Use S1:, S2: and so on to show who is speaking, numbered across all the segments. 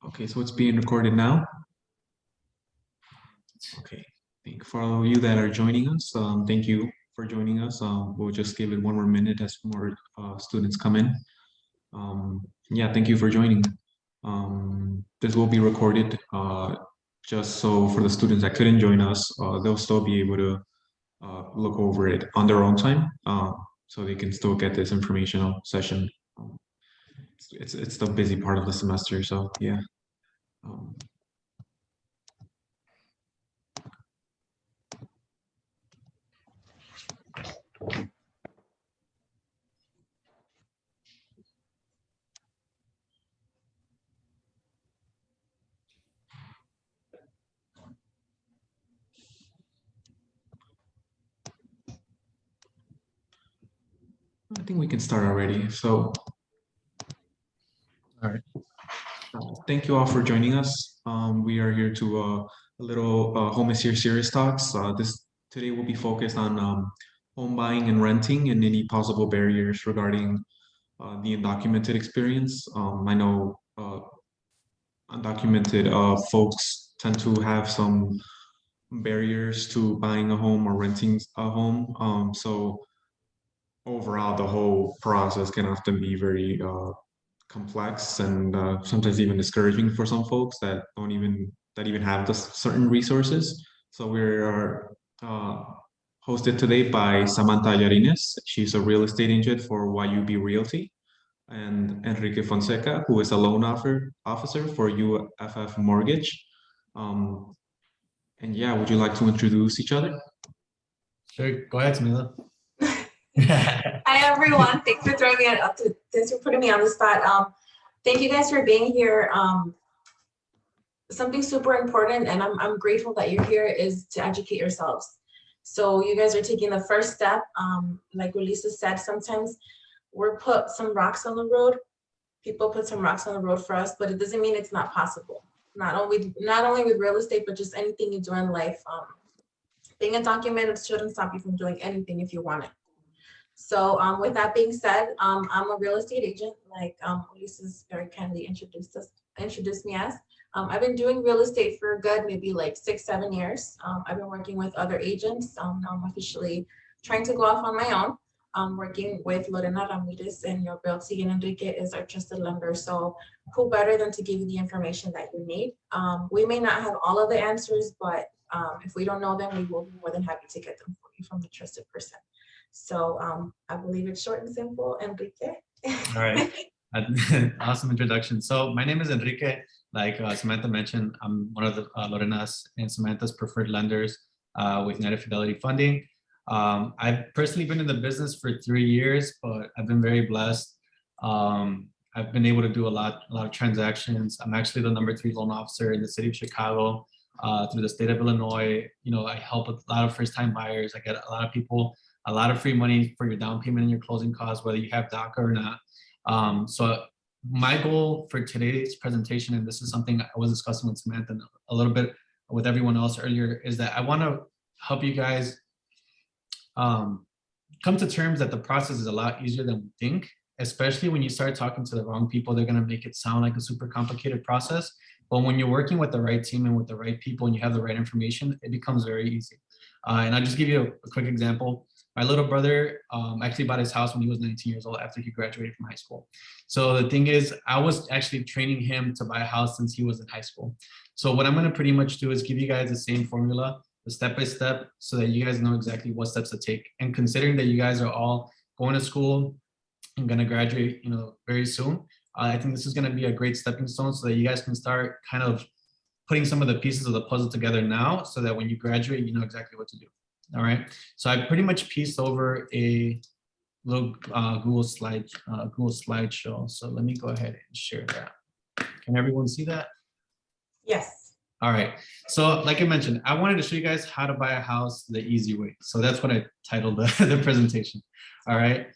S1: Okay, so it's being recorded now. Okay, for you that are joining us, thank you for joining us. We'll just give it one more minute as more students come in. Yeah, thank you for joining. This will be recorded just so for the students that couldn't join us, they'll still be able to look over it on their own time, so they can still get this informational session. It's the busy part of the semester, so yeah. I think we can start already. So, all right. Thank you all for joining us. We are here to a little home is here series talks. Today will be focused on home buying and renting and any possible barriers regarding the undocumented experience. I know undocumented folks tend to have some barriers to buying a home or renting a home. So overall, the whole process can often be very complex and sometimes even discouraging for some folks that even have the certain resources. So we are hosted today by Samantha. She's a real estate agent for YUB Realty, and Enrique Fonseca, who is a loan officer for UFF Mortgage. And yeah, would you like to introduce each other?
S2: Sure, go ahead, Samantha.
S3: Hi everyone, thanks for throwing me thanks for putting me on the spot. Thank you guys for being here. Something super important, and I'm grateful that you're here, is to educate yourselves. So you guys are taking the first step. Like Lisa said, sometimes we're put some rocks on the road. People put some rocks on the road for us, but it doesn't mean it's not possible. Not only with real estate, but just anything you do in life. Being undocumented shouldn't stop you from doing anything if you want it. So with that being said, I'm a real estate agent, like Lisa's very kindly introduced me as. I've been doing real estate for a good maybe like 6-7 years. I've been working with other agents. Now I'm officially trying to go off on my own. Working with Lorena Ramirez and your Realty, and Enrique is our trusted lender. So who better than to give you the information that you need? We may not have all of the answers, but if we don't know them, we will be more than happy to get them for you from the trusted person. So I believe it's short and simple. Enrique.
S2: All right. Awesome introduction. So my name is Enrique. Like Samantha mentioned, I'm one of the Lorena's and Samantha's preferred lenders with United Fidelity Funding. I've personally been in the business for 3 years, but I've been very blessed. I've been able to do a lot of transactions. I'm actually the #3 loan officer in the city of Chicago through the state of Illinois. You know, I help with a lot of first-time buyers. I get a lot of people a lot of free money for your down payment and your closing costs, whether you have DACA or not. So my goal for today's presentation, and this is something I was discussing with Samantha and a little bit with everyone else earlier, is that I want to help you guys come to terms that the process is a lot easier than we think, especially when you start talking to the wrong people. They're going to make it sound like a super complicated process. But when you're working with the right team and with the right people and you have the right information, it becomes very easy. And I'll just give you a quick example. My little brother actually bought his house when he was 19 years old after he graduated from high school. So the thing is, I was actually training him to buy a house since he was in high school. So what I'm going to pretty much do is give you guys the same formula, the step-by-step, so that you guys know exactly what steps to take. And considering that you guys are all going to school and going to graduate, you know, very soon, I think this is going to be a great stepping stone so that you guys can start kind of putting some of the pieces of the puzzle together now, so that when you graduate, you know exactly what to do. All right, so I pretty much pieced over a little Google slideshow. So let me go ahead and share that. Can everyone see that?
S3: Yes.
S2: All right, so like I mentioned, I wanted to show you guys how to buy a house the easy way. So that's what I titled the presentation. All right,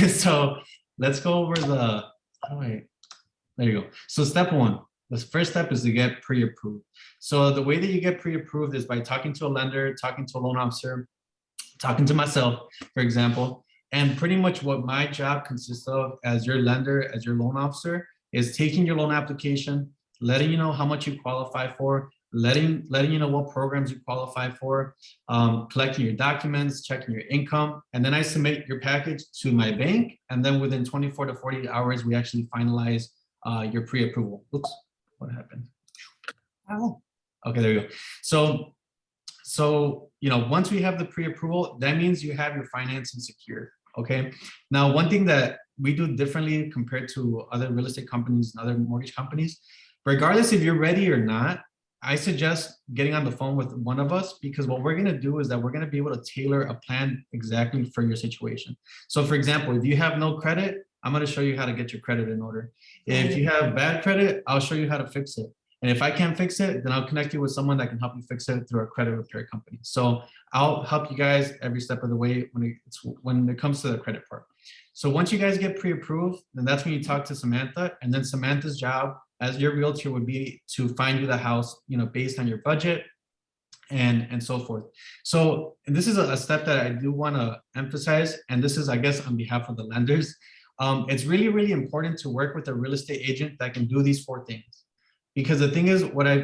S2: so let's go over the, there you go. So step one, the first step is to get pre-approved. So the way that you get pre-approved is by talking to a lender, talking to a loan officer, talking to myself, for example. And pretty much what my job consists of as your lender, as your loan officer, is taking your loan application, letting you know how much you qualify for, letting you know what programs you qualify for, collecting your documents, checking your income, and then I submit your package to my bank, and then within 24 to 48 hours, we actually finalize your pre-approval. Oops, what happened? Oh, okay, there you go. So once we have the pre-approval, that means you have your financing secured. Okay. Now, one thing that we do differently compared to other real estate companies and other mortgage companies, regardless if you're ready or not, I suggest getting on the phone with one of us, because what we're going to do is that we're going to be able to tailor a plan exactly for your situation. So for example, if you have no credit, I'm going to show you how to get your credit in order. If you have bad credit, I'll show you how to fix it. And if I can't fix it, then I'll connect you with someone that can help you fix it through a credit repair company. So I'll help you guys every step of the way when it comes to the credit part. So once you guys get pre-approved, then that's when you talk to Samantha, and then Samantha's job as your realtor would be to find you the house, based on your budget and so forth. So this is a step that I do want to emphasize, and this is, I guess, on behalf of the lenders. It's really, really important to work with a real estate agent that can do these 4 things. Because the thing is,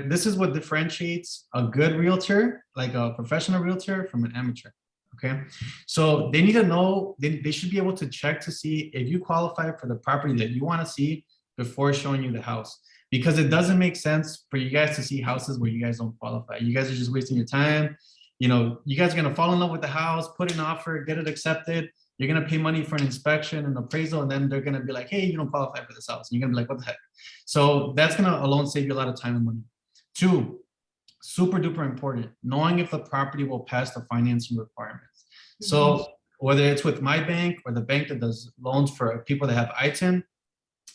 S2: this is what differentiates a good realtor, like a professional realtor, from an amateur. Okay, so they need to know, they should be able to check to see if you qualify for the property that you want to see before showing you the house. Because it doesn't make sense for you guys to see houses where you guys don't qualify. You guys are just wasting your time. You guys are going to fall in love with the house, put an offer, get it accepted. You're going to pay money for an inspection and appraisal, and then they're going to be like, hey, you don't qualify for this house. And you're going to be like, what the heck? So that's going to alone save you a lot of time and money. 2, super duper important, knowing if the property will pass the financing requirements. So whether it's with my bank or the bank that does loans for people that have ITIN,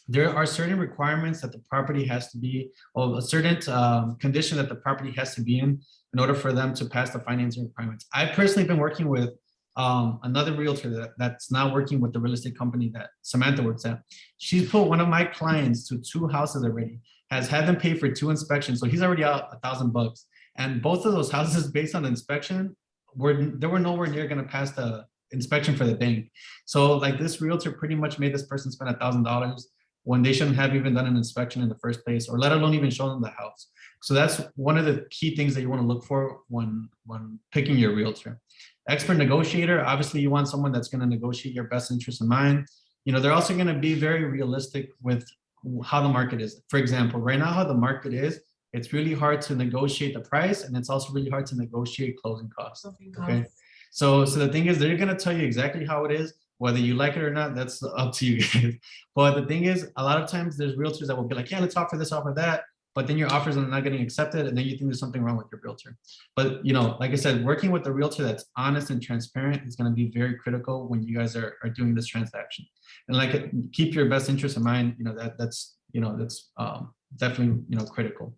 S2: there are certain requirements that the property has to be, or a certain condition that the property has to be in order for them to pass the financing requirements. I've personally been working with another realtor that's now working with the real estate company that Samantha works at. She's put one of my clients to 2 houses already, has had them pay for 2 inspections. So he's already out $1,000. And both of those houses, based on the inspection, they were nowhere near going to pass the inspection for the bank. So like, this realtor pretty much made this person spend $1,000 when they shouldn't have even done an inspection in the first place, or let alone even show them the house. So that's one of the key things that you want to look for when picking your realtor. Expert negotiator, obviously you want someone that's going to negotiate your best interest in mind. They're also going to be very realistic with how the market is. For example, right now, how the market is, it's really hard to negotiate the price, and it's also really hard to negotiate closing costs. Okay. So the thing is, they're going to tell you exactly how it is. Whether you like it or not, that's up to you guys. But the thing is, a lot of times there's realtors that will be like, yeah, let's offer this, offer that. But then your offers are not getting accepted, and then you think there's something wrong with your realtor. But like I said, working with a realtor that's honest and transparent is going to be very critical when you guys are doing this transaction. And like, keep your best interest in mind. That's definitely critical.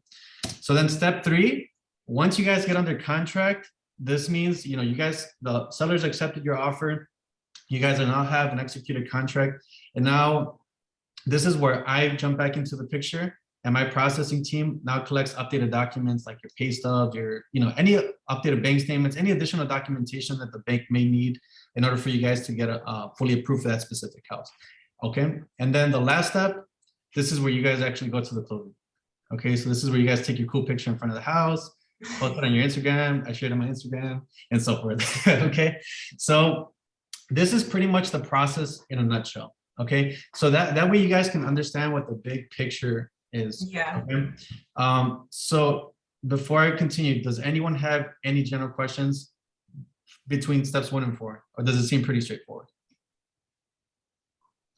S2: So then step 3, once you guys get under contract, this means you guys, the sellers accepted your offer. You guys are now have an executed contract, and now this is where I jump back into the picture. And my processing team now collects updated documents like your pay stub, any updated bank statements, any additional documentation that the bank may need in order for you guys to get fully approved for that specific house. Okay. And then the last step, this is where you guys actually go to the closing. Okay. So this is where you guys take your cool picture in front of the house, post it on your Instagram. I shared it on my Instagram and so forth. Okay. So this is pretty much the process in a nutshell. Okay. So that way you guys can understand what the big picture is.
S3: Yeah.
S2: Okay. So before I continue, does anyone have any general questions between steps 1 and 4, or does it seem pretty straightforward?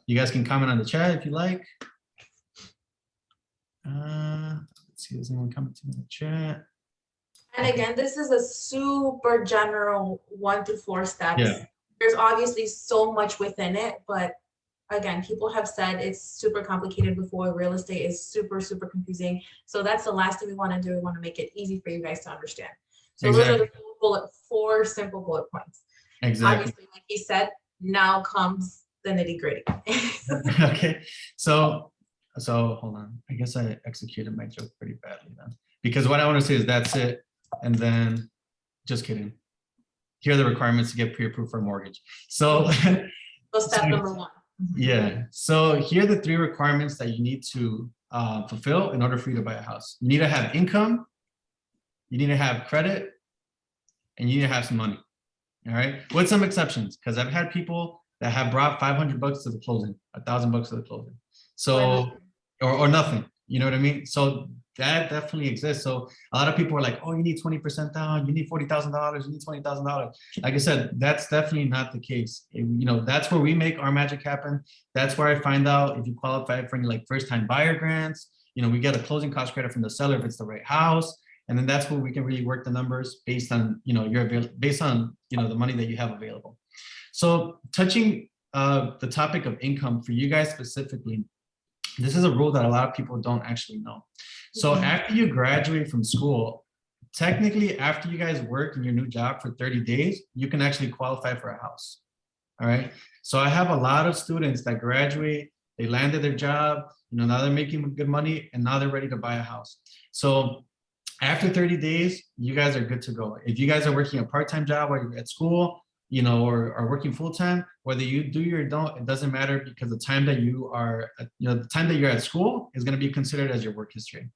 S2: You guys can comment on the chat if you like. Let's see, does anyone comment in the chat?
S3: And again, this is a super general 1 through 4 steps.
S2: Yeah.
S3: There's obviously so much within it, but again, people have said it's super complicated before. Real estate is super, super confusing. So that's the last thing we want to do. We want to make it easy for you guys to understand. So
S2: Exactly.
S3: those are the 4 simple bullet points.
S2: Exactly.
S3: Obviously, like he said, now comes the nitty gritty.
S2: Okay. So hold on. I guess I executed my joke pretty badly then, because what I want to say is that's it. And then just kidding. Here are the requirements to get pre-approved for a mortgage. So,
S3: So step number 1.
S2: Yeah. So here are the 3 requirements that you need to fulfill in order for you to buy a house. You need to have income, you need to have credit, and you need to have some money. All right, with some exceptions, because I've had people that have brought $500 to the closing, $1,000 to the closing. So, or nothing, you know what I mean? So that definitely exists. So a lot of people are like, oh, you need 20% down, you need $40,000, you need $20,000. Like I said, that's definitely not the case. You know, that's where we make our magic happen. That's where I find out if you qualify for any like first-time buyer grants. You know, we get a closing cost credit from the seller if it's the right house. And then that's where we can really work the numbers based on, you know, based on, you know, the money that you have available. So touching the topic of income for you guys specifically, this is a rule that a lot of people don't actually know. So after you graduate from school, technically after you guys work in your new job for 30 days, you can actually qualify for a house. All right. So I have a lot of students that graduate, they landed their job, you know, now they're making good money and now they're ready to buy a house. So after 30 days, you guys are good to go. If you guys are working a part-time job while you're at school, you know, or are working full-time, whether you do or don't, it doesn't matter, because the time that you are, you know, the time that you're at school is going to be considered as your work history.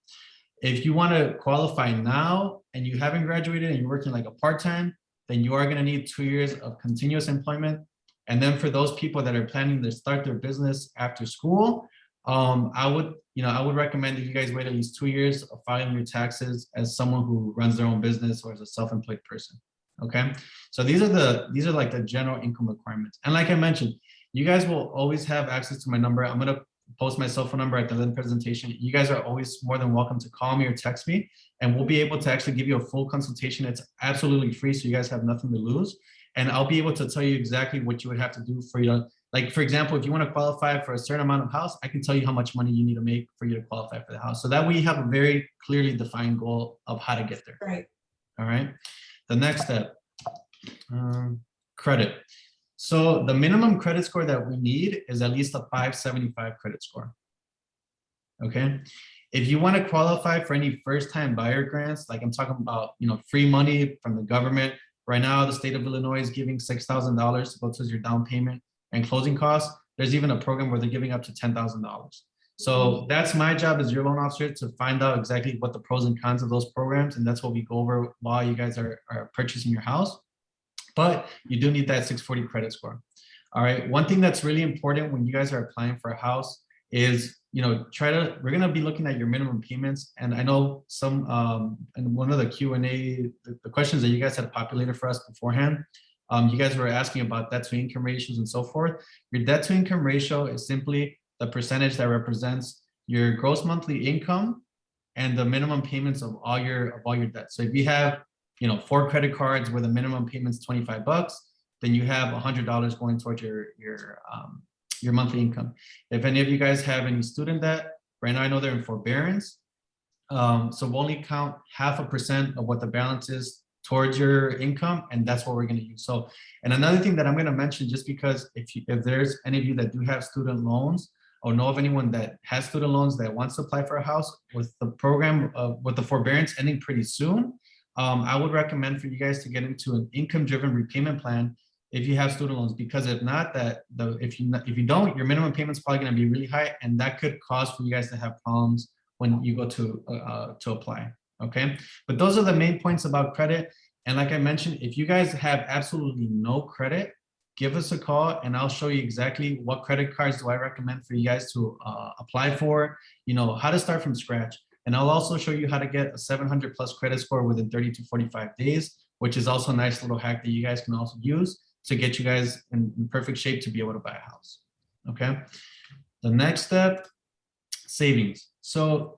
S2: If you want to qualify now and you haven't graduated and you're working like a part-time, then you are going to need 2 years of continuous employment. And then for those people that are planning to start their business after school, I would recommend that you guys wait at least 2 years of filing your taxes as someone who runs their own business or as a self-employed person. Okay, so these are like the general income requirements. And like I mentioned, you guys will always have access to my number. I'm gonna post my cell phone number at the end of the presentation. You guys are always more than welcome to call me or text me, and we'll be able to actually give you a full consultation. It's absolutely free, so you guys have nothing to lose. And I'll be able to tell you exactly what you would have to do for you to, like, for example, if you want to qualify for a certain amount of house, I can tell you how much money you need to make for you to qualify for the house. So that way you have a very clearly defined goal of how to get there.
S3: Right.
S2: All right. The next step, credit. So the minimum credit score that we need is at least a 575 credit score. Okay. If you want to qualify for any first-time buyer grants, like I'm talking about, you know, free money from the government. Right now, the state of Illinois is giving $6,000 to go towards your down payment and closing costs. There's even a program where they're giving up to $10,000. So that's my job as your loan officer, to find out exactly what the pros and cons of those programs. And that's what we go over while you guys are purchasing your house. But you do need that 640 credit score. All right. One thing that's really important when you guys are applying for a house is, you know, we're going to be looking at your minimum payments. And I know some, and one of the Q&A, the questions that you guys had populated for us beforehand, you guys were asking about debt to income ratios and so forth. Your debt to income ratio is simply the percentage that represents your gross monthly income and the minimum payments of all your debt. So if you have, you know, 4 credit cards where the minimum payment's $25, then you have $100 going towards your monthly income. If any of you guys have any student debt, right now I know they're in forbearance. So we'll only count 0.5% of what the balance is towards your income, and that's what we're going to use. So, and another thing that I'm going to mention, just because if there's any of you that do have student loans or know of anyone that has student loans that wants to apply for a house, with the program with the forbearance ending pretty soon, I would recommend for you guys to get into an income-driven repayment plan if you have student loans, because if not, if you don't, your minimum payment's probably going to be really high, and that could cause for you guys to have problems when you go to apply. Okay, but those are the main points about credit. And like I mentioned, if you guys have absolutely no credit, give us a call and I'll show you exactly what credit cards do I recommend for you guys to apply for, you know, how to start from scratch. And I'll also show you how to get a 700 plus credit score within 30 to 45 days, which is also a nice little hack that you guys can also use to get you guys in perfect shape to be able to buy a house. Okay. The next step, savings. So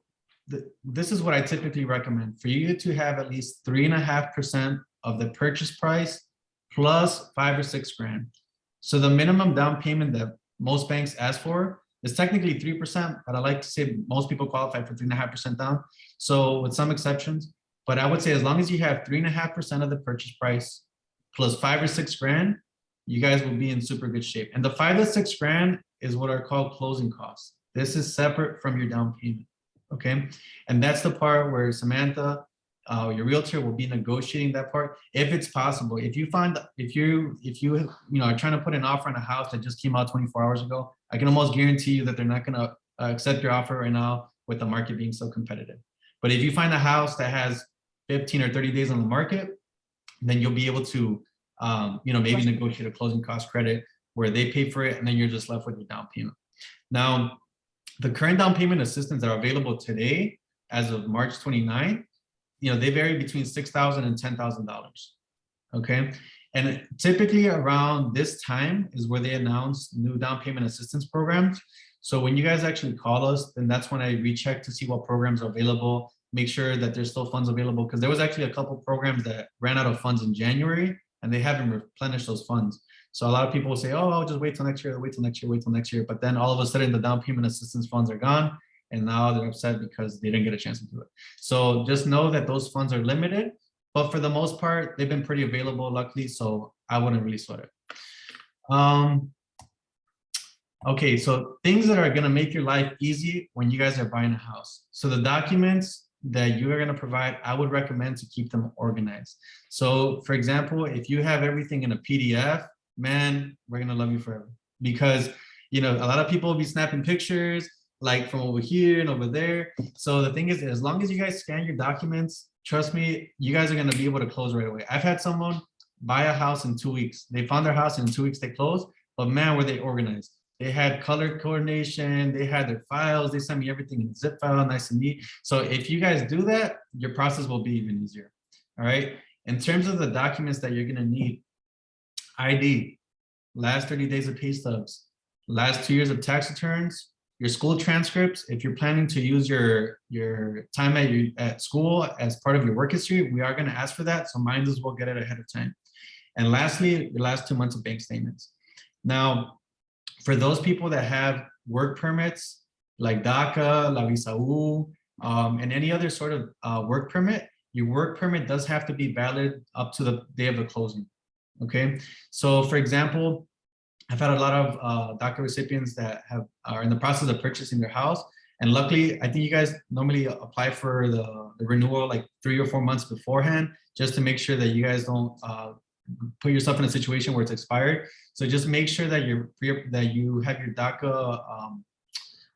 S2: this is what I typically recommend for you to have at least 3.5% of the purchase price plus 5 or 6 grand. So the minimum down payment that most banks ask for is technically 3%, but I like to say most people qualify for 3.5% down. So with some exceptions, but I would say as long as you have 3.5% of the purchase price plus 5 or 6 grand, you guys will be in super good shape. And the 5 to 6 grand is what are called closing costs. This is separate from your down payment. Okay, and that's the part where Samantha, your realtor, will be negotiating that part if it's possible. If you are trying to put an offer on a house that just came out 24 hours ago, I can almost guarantee you that they're not going to accept your offer right now with the market being so competitive. But if you find a house that has 15 or 30 days on the market, then you'll be able to, maybe negotiate a closing cost credit where they pay for it, and then you're just left with your down payment. Now, the current down payment assistance that are available today, as of March 29th, they vary between $6,000 and $10,000. Okay. And typically around this time is where they announce new down payment assistance programs. So when you guys actually call us, then that's when I recheck to see what programs are available, make sure that there's still funds available. Because there was actually a couple programs that ran out of funds in January and they haven't replenished those funds. So a lot of people will say, oh, I'll just wait till next year, wait till next year, wait till next year. But then all of a sudden the down payment assistance funds are gone. And now they're upset because they didn't get a chance to do it. So just know that those funds are limited. But for the most part, they've been pretty available, luckily, so I wouldn't really sweat it. Okay, so things that are gonna make your life easy when you guys are buying a house. So the documents that you are gonna provide, I would recommend to keep them organized. So for example, if you have everything in a PDF, man, we're gonna love you forever. Because a lot of people will be snapping pictures, like from over here and over there. So the thing is, as long as you guys scan your documents, trust me, you guys are gonna be able to close right away. I've had someone buy a house in 2 weeks. They found their house in 2 weeks, they closed, but man, were they organized. They had color coordination, they had their files, they sent me everything in a zip file, nice and neat. So if you guys do that, your process will be even easier, all right? In terms of the documents that you're gonna need, ID, last 30 days of pay stubs, last 2 years of tax returns, your school transcripts. If you're planning to use your time at school as part of your work history, we are going to ask for that. So might as well get it ahead of time. And lastly, your last 2 months of bank statements. Now, for those people that have work permits like DACA, La Visa U, and any other sort of work permit, your work permit does have to be valid up to the day of the closing. Okay. So for example, I've had a lot of DACA recipients that are in the process of purchasing their house. And luckily, I think you guys normally apply for the renewal like 3 or 4 months beforehand, just to make sure that you guys don't put yourself in a situation where it's expired. So just make sure that you have your DACA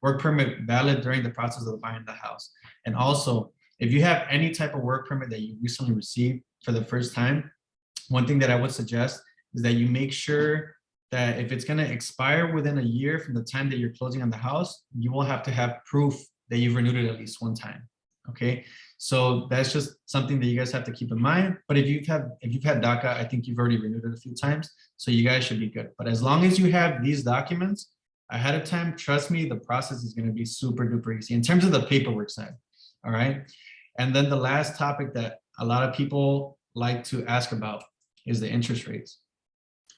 S2: work permit valid during the process of buying the house. And also, if you have any type of work permit that you recently received for the first time, one thing that I would suggest is that you make sure that if it's going to expire within a year from the time that you're closing on the house, you will have to have proof that you've renewed it at least one time. Okay, so that's just something that you guys have to keep in mind. But if you've had DACA, I think you've already renewed it a few times, so you guys should be good. But as long as you have these documents ahead of time, trust me, the process is going to be super duper easy in terms of the paperwork side. All right, and then the last topic that a lot of people like to ask about is the interest rates.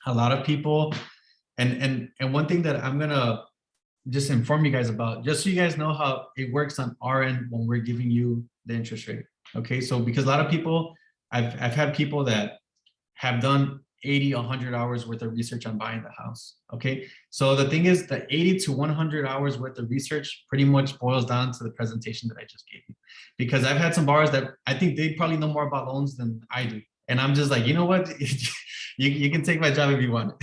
S2: A lot of people, and one thing that I'm gonna just inform you guys about, just so you guys know how it works on our end when we're giving you the interest rate. Okay, so because a lot of people, I've had people that have done 80, 100 hours worth of research on buying the house. Okay, so the thing is, the 80 to 100 hours worth of research pretty much boils down to the presentation that I just gave you. Because I've had some borrowers that I think they probably know more about loans than I do. And I'm just like, you know what? you can take my job if you want.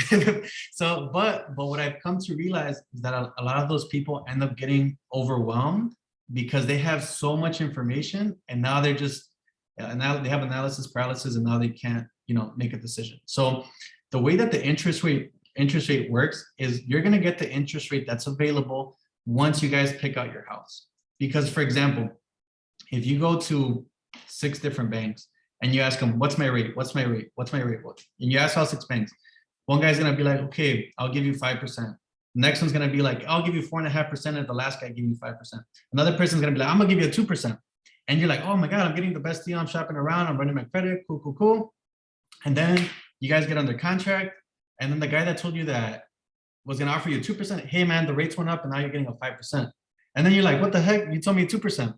S2: So, but what I've come to realize is that a lot of those people end up getting overwhelmed because they have so much information, and now they're just, now they have analysis paralysis, and now they can't, make a decision. So the way that the interest rate works is you're going to get the interest rate that's available once you guys pick out your house. Because for example, if you go to 6 different banks, and you ask them, what's my rate? What's my rate? What's my rate? And you ask all 6 banks. One guy's going to be like, okay, I'll give you 5%. The next one's going to be like, I'll give you 4.5%. And the last guy give you 5%. Another person's going to be like, I'm going to give you a 2%. And you're like, oh my God, I'm getting the best deal. I'm shopping around. I'm running my credit. Cool, cool, cool. And then you guys get under contract. And then the guy that told you that was going to offer you 2%. Hey man, the rates went up and now you're getting a 5%. And then you're like, what the heck? You told me 2%.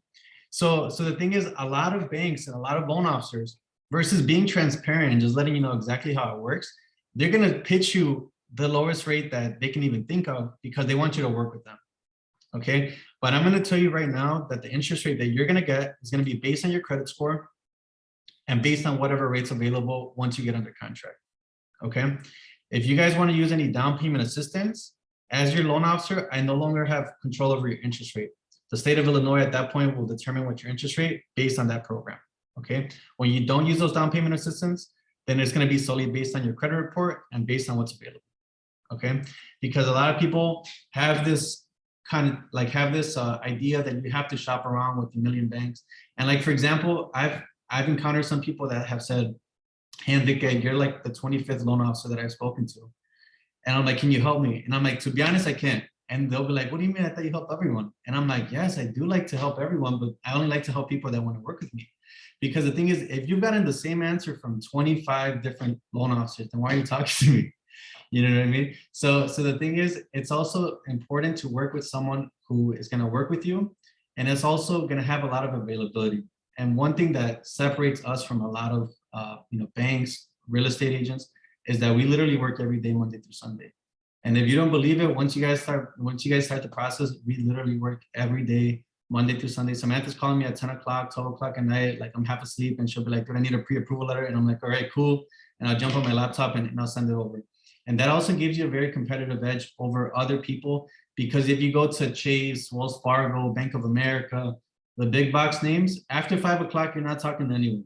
S2: So the thing is, a lot of banks and a lot of loan officers, versus being transparent and just letting you know exactly how it works, they're going to pitch you the lowest rate that they can even think of because they want you to work with them. Okay. But I'm going to tell you right now that the interest rate that you're going to get is going to be based on your credit score and based on whatever rates available once you get under contract. Okay. If you guys want to use any down payment assistance, as your loan officer, I no longer have control over your interest rate. The state of Illinois at that point will determine what your interest rate based on that program. Okay. When you don't use those down payment assistance, then it's going to be solely based on your credit report and based on what's available. Okay. Because a lot of people have this idea that you have to shop around with a million banks. And like, for example, I've encountered some people that have said, hey, Enrique, you're like the 25th loan officer that I've spoken to. And I'm like, can you help me? And I'm like, to be honest, I can't. And they'll be like, what do you mean? I thought you helped everyone. And I'm like, yes, I do like to help everyone, but I only like to help people that want to work with me. Because the thing is, if you've gotten the same answer from 25 different loan officers, then why are you talking to me? You know what I mean? So the thing is, it's also important to work with someone who is going to work with you. And it's also going to have a lot of availability. And one thing that separates us from a lot of banks, real estate agents, is that we literally work every day, Monday through Sunday. And if you don't believe it, once you guys start the process, we literally work every day, Monday through Sunday. Samantha's calling me at 10 o'clock, 12 o'clock at night, like I'm half asleep, and she'll be like, do I need a pre-approval letter? And I'm like, all right, cool. And I'll jump on my laptop and I'll send it over. And that also gives you a very competitive edge over other people, because if you go to Chase, Wells Fargo, Bank of America, the big box names, after 5 o'clock, you're not talking to anyone.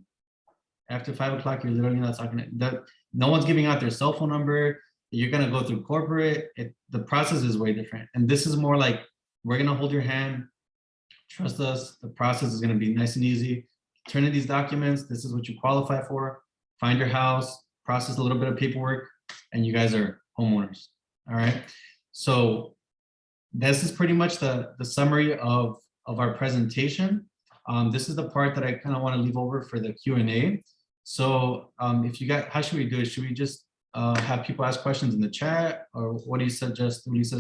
S2: After 5 o'clock, you're literally not talking to, no one's giving out their cell phone number. You're going to go through corporate. The process is way different. And this is more like, we're going to hold your hand. Trust us. The process is going to be nice and easy. Turn in these documents. This is what you qualify for. Find your house, process a little bit of paperwork, and you guys are homeowners. All right. So this is pretty much the summary of our presentation. This is the part that I kind of want to leave over for the Q&A. So if you got, how should we do it? Should we just have people ask questions in the chat, or what do you suggest, Lisa?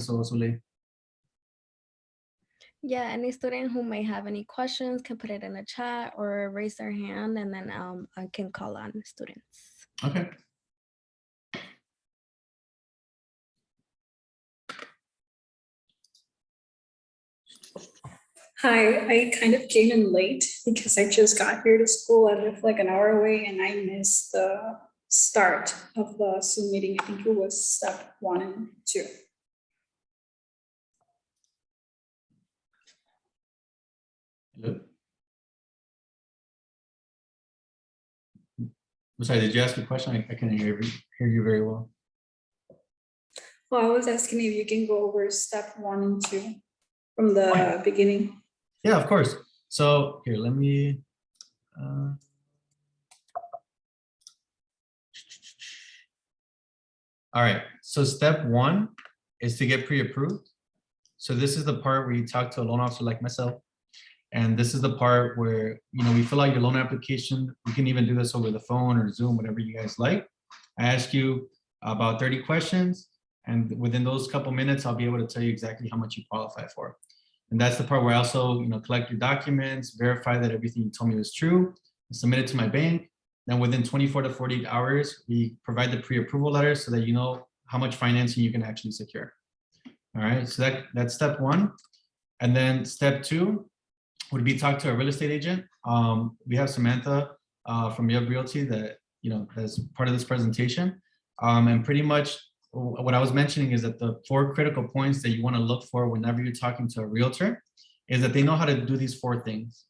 S4: Yeah, any student who may have any questions can put it in the chat or raise their hand, and then I can call on students.
S2: Okay.
S5: Hi, I kind of came in late because I just got here to school. I live like an hour away and I missed the start of the Zoom meeting. I think it was step 1 and 2.
S2: Hello. I'm sorry, did you ask a question? I can't hear you very well.
S5: Well, I was asking if you can go over step 1 and 2 from the beginning.
S2: Yeah, of course. So here, let me. All right. So step 1 is to get pre-approved. So this is the part where you talk to a loan officer like myself. And this is the part where, we fill out your loan application. We can even do this over the phone or Zoom, whatever you guys like. I ask you about 30 questions. And within those couple minutes, I'll be able to tell you exactly how much you qualify for. And that's the part where I also, collect your documents, verify that everything you told me was true, and submit it to my bank. Then within 24 to 48 hours, we provide the pre-approval letter so that you know how much financing you can actually secure. All right, so that's step 1. And then step 2 would be talk to a real estate agent. We have Samantha from Yale Realty that, as part of this presentation. And pretty much what I was mentioning is that the 4 critical points that you want to look for whenever you're talking to a realtor is that they know how to do these 4 things,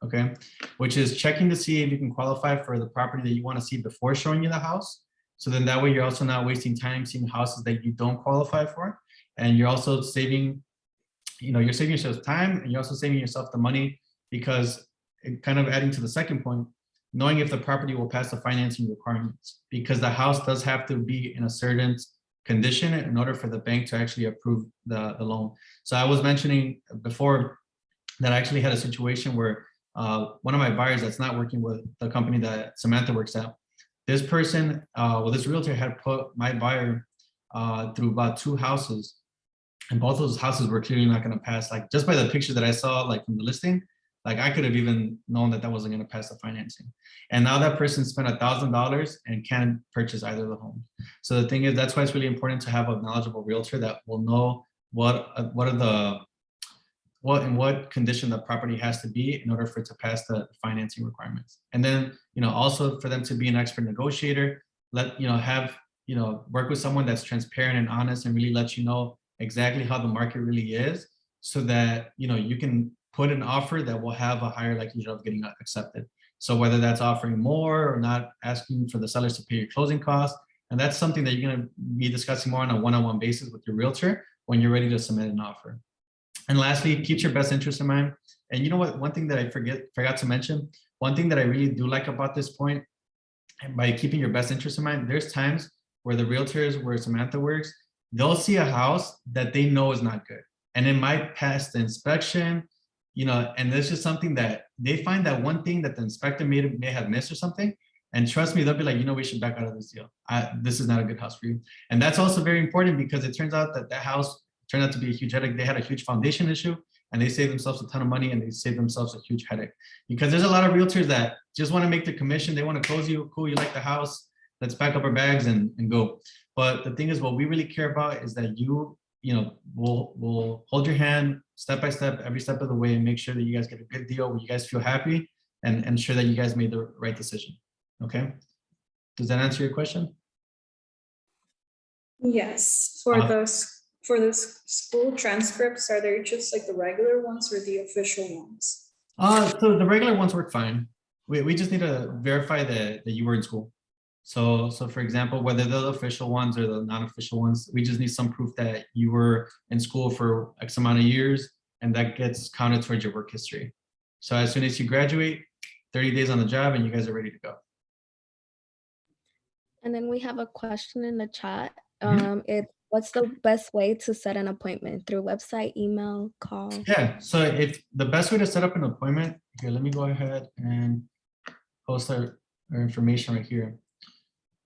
S2: okay? Which is checking to see if you can qualify for the property that you want to see before showing you the house. So then that way you're also not wasting time seeing houses that you don't qualify for. And you're also saving, you're saving yourself time, and you're also saving yourself the money, because kind of adding to the second point, knowing if the property will pass the financing requirements, because the house does have to be in a certain condition in order for the bank to actually approve the loan. So I was mentioning before that I actually had a situation where one of my buyers that's not working with the company that Samantha works at, this person, this realtor had put my buyer through about 2 houses, and both those houses were clearly not going to pass. Like, just by the picture that I saw, like from the listing, like I could have even known that wasn't going to pass the financing. And now that person spent $1,000 and can't purchase either of the homes. So the thing is, that's why it's really important to have a knowledgeable realtor that will know what condition the property has to be in order for it to pass the financing requirements. And then, also for them to be an expert negotiator, work with someone that's transparent and honest and really let you know exactly how the market really is, so that, you can put an offer that will have a higher likelihood of getting accepted. So whether that's offering more or not asking for the sellers to pay your closing costs, and that's something that you're going to be discussing more on a one-on-one basis with your realtor when you're ready to submit an offer. And lastly, keep your best interest in mind. And you know what, one thing that I forgot to mention, one thing that I really do like about this point, by keeping your best interest in mind, there's times where the realtors where Samantha works, they'll see a house that they know is not good. And it might pass the inspection, and this is something that they find that one thing that the inspector may have missed or something. And trust me, they'll be like, we should back out of this deal. This is not a good house for you. And that's also very important because it turns out that house turned out to be a huge headache. They had a huge foundation issue and they saved themselves a ton of money and they saved themselves a huge headache. Because there's a lot of realtors that just want to make the commission. They want to close you. Cool, you like the house. Let's pack up our bags and go. But the thing is, what we really care about is that we'll hold your hand step by step, every step of the way, and make sure that you guys get a good deal where you guys feel happy and ensure that you guys made the right decision. Okay. Does that answer your question?
S5: Yes. For the school transcripts, are they just like the regular ones or the official ones?
S2: So the regular ones work fine. We just need to verify that you were in school. So for example, whether they're the official ones or the non-official ones, we just need some proof that you were in school for X amount of years, and that gets counted towards your work history. So as soon as you graduate, 30 days on the job and you guys are ready to go.
S4: And then we have a question in the chat. What's the best way to set an appointment? Through website, email, call?
S2: Yeah, so if the best way to set up an appointment, here, let me go ahead and post our information right here.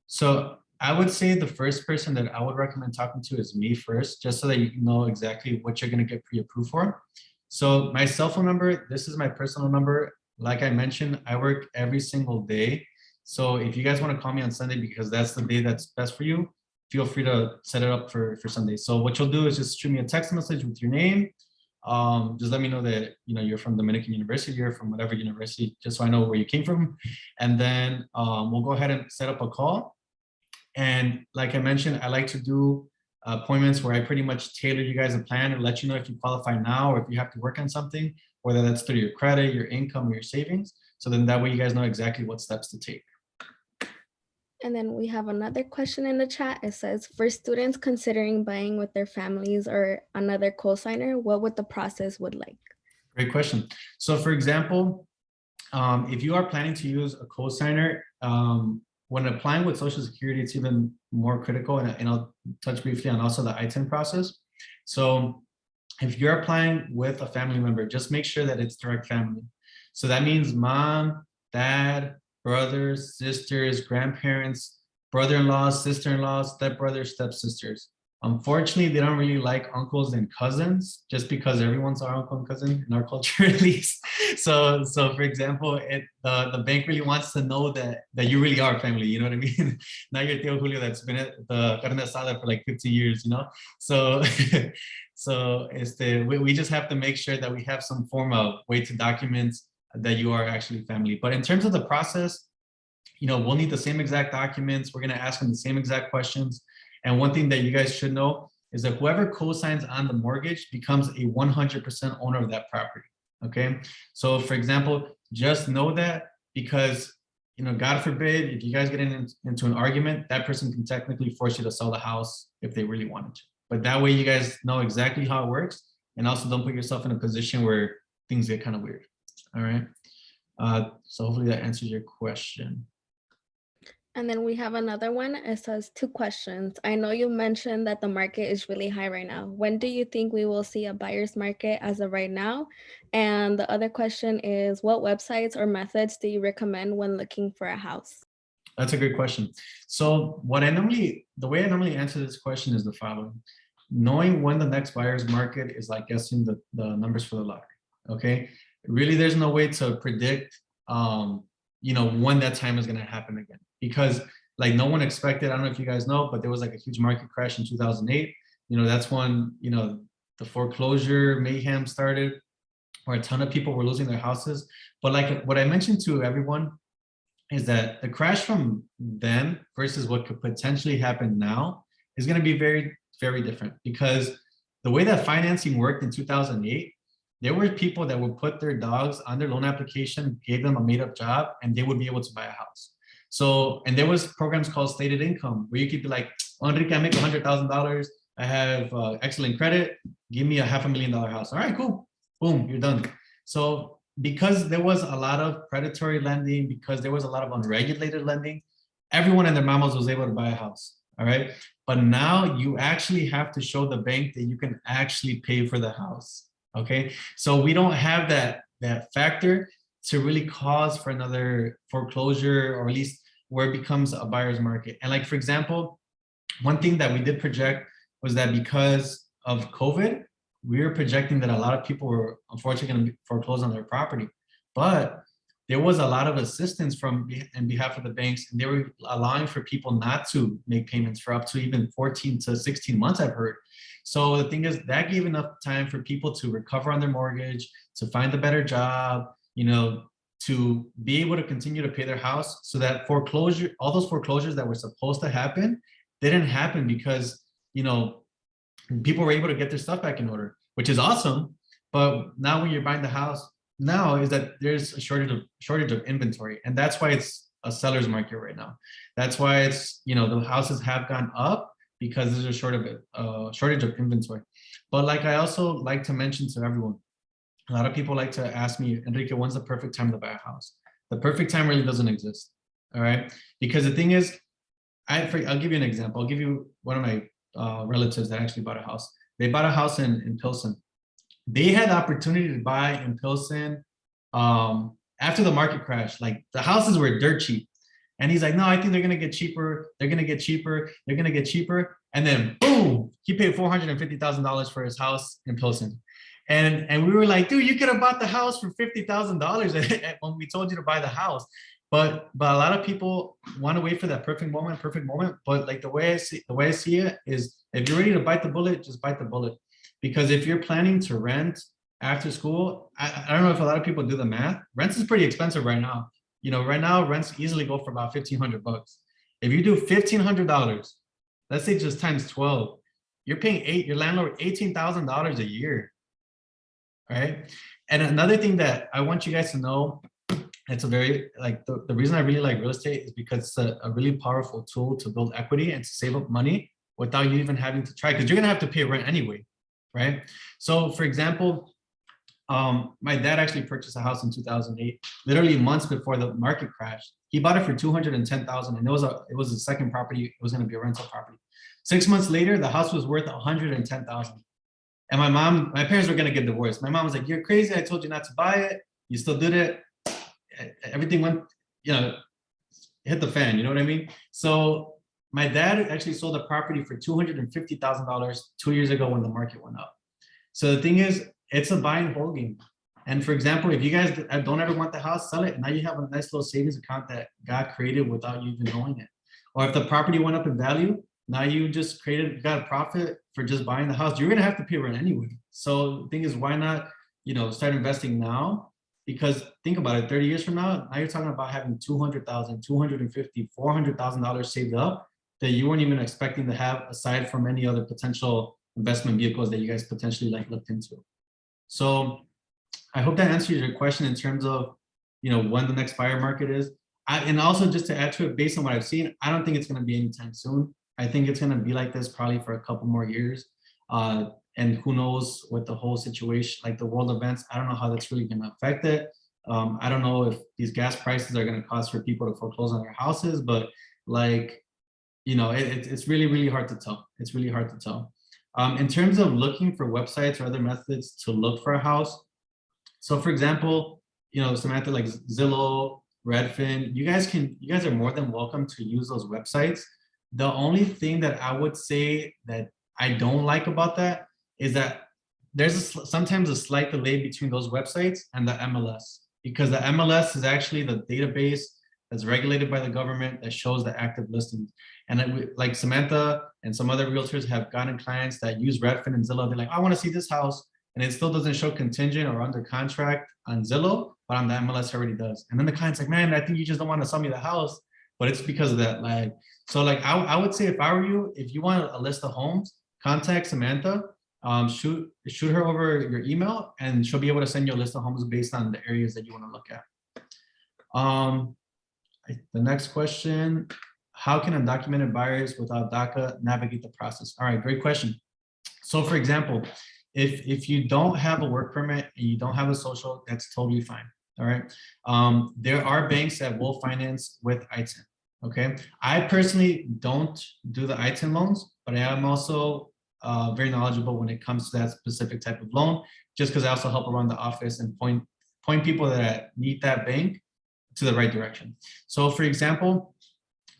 S2: So I would say the first person that I would recommend talking to is me first, just so that you know exactly what you're going to get pre-approved for. So my cell phone number, this is my personal number. Like I mentioned, I work every single day. So if you guys want to call me on Sunday because that's the day that's best for you, feel free to set it up for Sunday. So what you'll do is just shoot me a text message with your name. Just let me know that you're from Dominican University or from whatever university, just so I know where you came from. And then we'll go ahead and set up a call. And like I mentioned, I like to do appointments where I pretty much tailor you guys a plan and let you know if you qualify now or if you have to work on something, whether that's through your credit, your income, or your savings. So then that way you guys know exactly what steps to take.
S4: And then we have another question in the chat. It says, for students considering buying with their families or another co-signer, what would the process would like?
S2: Great question. So for example, if you are planning to use a co-signer, when applying with Social Security, it's even more critical, and I'll touch briefly on also the I-10 process. So if you're applying with a family member, just make sure that it's direct family. So that means mom, dad, brothers, sisters, grandparents, brother-in-laws, sister-in-laws, stepbrothers, stepsisters. Unfortunately, they don't really like uncles and cousins, just because everyone's our uncle and cousin in our culture, at least. So for example, the bank really wants to know that you really are family. You know what I mean? Not your Tío Julio that's been at the carne asada for like 50 years. So we just have to make sure that we have some form of way to document that you are actually family. But in terms of the process, we'll need the same exact documents. We're going to ask them the same exact questions. And one thing that you guys should know is that whoever co-signs on the mortgage becomes a 100% owner of that property. Okay. So for example, just know that, because, God forbid, if you guys get into an argument, that person can technically force you to sell the house if they really wanted to. But that way you guys know exactly how it works, and also don't put yourself in a position where things get kind of weird. All right. So hopefully that answers your question.
S4: And then we have another one. It says 2 questions. I know you mentioned that the market is really high right now. When do you think we will see a buyer's market as of right now? And the other question is, what websites or methods do you recommend when looking for a house?
S2: That's a great question. So the way I normally answer this question is the following. Knowing when the next buyer's market is like guessing the numbers for the lottery. Okay. Really, there's no way to predict, when that time is going to happen again, because like no one expected. I don't know if you guys know, but there was like a huge market crash in 2008. That's when, the foreclosure mayhem started, where a ton of people were losing their houses. But like what I mentioned to everyone is that the crash from then versus what could potentially happen now is going to be very, very different, because the way that financing worked in 2008, there were people that would put their dogs on their loan application, gave them a made up job, and they would be able to buy a house. So, and there was programs called stated income where you could be like, oh, Enrique, I make $100,000. I have excellent credit. Give me a $500,000 house. All right, cool. Boom, you're done. So because there was a lot of predatory lending, because there was a lot of unregulated lending, everyone and their mamas was able to buy a house. All right. But now you actually have to show the bank that you can actually pay for the house. Okay. So we don't have that factor to really cause for another foreclosure, or at least where it becomes a buyer's market. And like, for example, one thing that we did project was that because of COVID, we were projecting that a lot of people were unfortunately going to foreclose on their property. But there was a lot of assistance from in behalf of the banks, and they were allowing for people not to make payments for up to even 14 to 16 months, I've heard. So the thing is, that gave enough time for people to recover on their mortgage, to find a better job, you know, to be able to continue to pay their house, so that foreclosure, all those foreclosures that were supposed to happen, didn't happen because, you know, people were able to get their stuff back in order, which is awesome. But now when you're buying the house, now is that there's a shortage of inventory, and that's why it's a seller's market right now. That's why it's, you know, the houses have gone up because there's a shortage of inventory. But like I also like to mention to everyone, a lot of people like to ask me, Enrique, when's the perfect time to buy a house? The perfect time really doesn't exist. All right, because the thing is, I'll give you an example. I'll give you one of my relatives that actually bought a house. They bought a house in Pilsen. They had the opportunity to buy in Pilsen after the market crash. Like, the houses were dirt cheap. And he's like, no, I think they're gonna get cheaper. They're gonna get cheaper. They're gonna get cheaper. And then boom, he paid $450,000 for his house in Pilsen. And we were like, dude, you could have bought the house for $50,000 when we told you to buy the house. But a lot of people want to wait for that perfect moment. But like the way I see it is, if you're ready to bite the bullet, just bite the bullet. Because if you're planning to rent after school, I don't know if a lot of people do the math. Rent is pretty expensive right now. You know, right now rents easily go for about $1,500. If you do $1,500, let's say just times 12, you're paying your landlord $18,000 a year, right? And another thing that I want you guys to know, it's a very, like, the reason I really like real estate is because it's a really powerful tool to build equity and to save up money without you even having to try, because you're gonna have to pay rent anyway, right? So for example, my dad actually purchased a house in 2008, literally months before the market crashed. He bought it for $210,000, and it was a second property. It was going to be a rental property. 6 months later, the house was worth $110,000. And my parents were going to get divorced. My mom was like, "You're crazy. I told you not to buy it. You still did it." Everything went, you know, hit the fan. You know what I mean? So my dad actually sold a property for $250,000 2 years ago when the market went up. So the thing is, it's a buy and hold game. And for example, if you guys don't ever want the house, sell it. And now you have a nice little savings account that got created without you even knowing it. Or if the property went up in value, now you just got a profit for just buying the house. You're going to have to pay rent anyway. So the thing is, why not, you know, start investing now? Because think about it, 30 years from now you're talking about having $200,000, $250,000, $400,000 saved up that you weren't even expecting to have, aside from any other potential investment vehicles that you guys potentially like looked into. So I hope that answers your question in terms of, you know, when the next buyer market is. And also just to add to it, based on what I've seen, I don't think it's going to be anytime soon. I think it's going to be like this probably for a couple more years. And who knows with the whole situation, like the world events, I don't know how that's really going to affect it. I don't know if these gas prices are going to cause for people to foreclose on their houses, but like, you know, it's really, really hard to tell. It's really hard to tell. In terms of looking for websites or other methods to look for a house. So for example, you know, Samantha, like Zillow, Redfin, you guys are more than welcome to use those websites. The only thing that I would say that I don't like about that is that there's sometimes a slight delay between those websites and the MLS, because the MLS is actually the database that's regulated by the government that shows the active listings. And like Samantha and some other realtors have gotten clients that use Redfin and Zillow. They're like, I want to see this house. And it still doesn't show contingent or under contract on Zillow, but on the MLS already does. And then the client's like, man, I think you just don't want to sell me the house, but it's because of that lag. So like, I would say if I were you, if you want a list of homes, contact Samantha. shoot her over your email, and she'll be able to send you a list of homes based on the areas that you want to look at. The next question, how can undocumented buyers without DACA navigate the process? All right, great question. So for example, if you don't have a work permit and you don't have a social, that's totally fine. All right. There are banks that will finance with ITIN. Okay. I personally don't do the ITIN loans, but I am also very knowledgeable when it comes to that specific type of loan, just because I also help around the office and point people that need that bank to the right direction. So for example,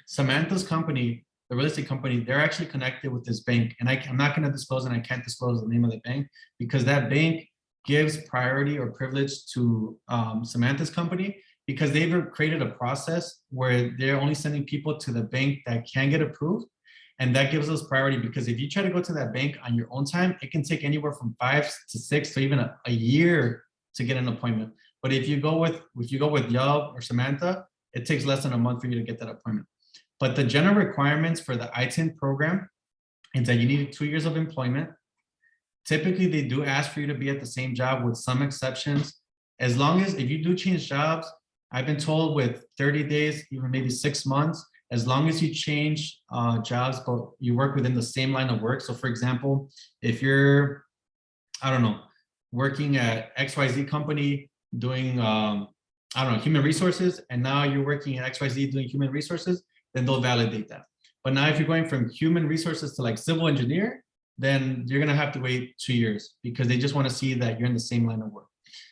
S2: Samantha's company, the real estate company, they're actually connected with this bank, and I'm not going to disclose, and I can't disclose the name of the bank, because that bank gives priority or privilege to Samantha's company, because they've created a process where they're only sending people to the bank that can get approved. And that gives us priority, because if you try to go to that bank on your own time, it can take anywhere from 5 to 6 to even a year to get an appointment. But if you go with Yub or Samantha, it takes less than a month for you to get that appointment. But the general requirements for the ITIN program is that you need 2 years of employment. Typically, they do ask for you to be at the same job, with some exceptions. As long as, if you do change jobs, I've been told with 30 days, even maybe 6 months, as long as you change jobs, but you work within the same line of work. So for example, if you're, I don't know, working at XYZ company doing, I don't know, human resources, and now you're working at XYZ doing human resources, then they'll validate that. But now if you're going from human resources to like civil engineer, then you're gonna have to wait 2 years, because they just wanna see that you're in the same line of work.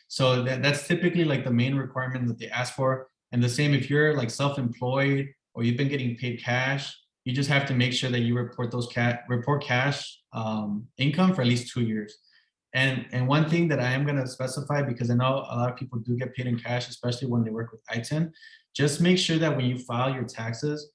S2: So that's typically like the main requirement that they ask for. And the same if you're like self-employed or you've been getting paid cash, you just have to make sure that you report those cash income for at least 2 years. And one thing that I am going to specify, because I know a lot of people do get paid in cash, especially when they work with ITIN, just make sure that when you file your taxes,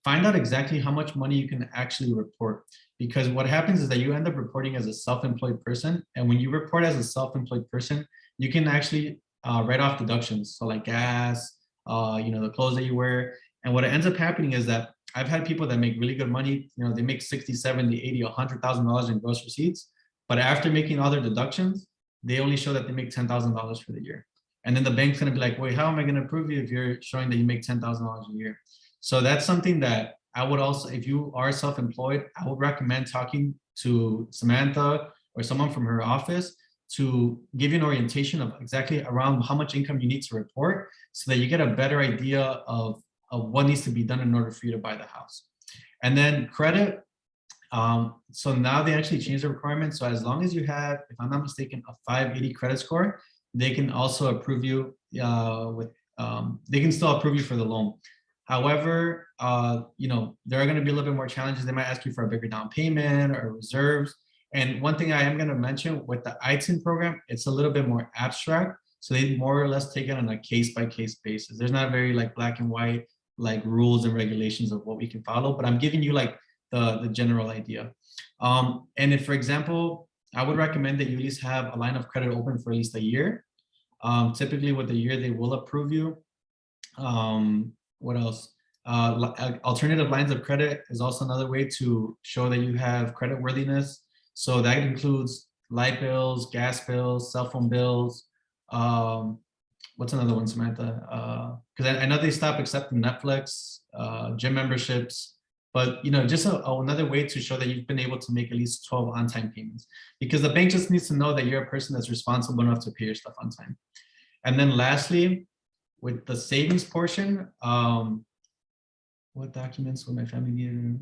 S2: find out exactly how much money you can actually report. Because what happens is that you end up reporting as a self-employed person. And when you report as a self-employed person, you can actually write off deductions. So like gas, the clothes that you wear. And what ends up happening is that I've had people that make really good money. They make 60, 70, 80, $100,000 in gross receipts. But after making all their deductions, they only show that they make $10,000 for the year. And then the bank's gonna be like, wait, how am I gonna approve you if you're showing that you make $10,000 a year? So that's something that I would also, if you are self-employed, I would recommend talking to Samantha or someone from her office to give you an orientation of exactly around how much income you need to report, so that you get a better idea of what needs to be done in order for you to buy the house. And then credit. So now they actually changed the requirements. So as long as you have, if I'm not mistaken, a 580 credit score, they can also approve you they can still approve you for the loan. However, there are going to be a little bit more challenges. They might ask you for a bigger down payment or reserves. And one thing I am going to mention with the ITIN program, it's a little bit more abstract. So they more or less take it on a case-by-case basis. There's not very like black and white like rules and regulations of what we can follow, but I'm giving you like the general idea. And if, for example, I would recommend that you at least have a line of credit open for at least a year. Typically with a year, they will approve you. What else? Alternative lines of credit is also another way to show that you have credit worthiness. So that includes light bills, gas bills, cell phone bills. What's another one, Samantha? Because I know they stopped accepting Netflix, gym memberships, but just another way to show that you've been able to make at least 12 on-time payments, because the bank just needs to know that you're a person that's responsible enough to pay your stuff on time. And then lastly, with the savings portion, what documents would my family need?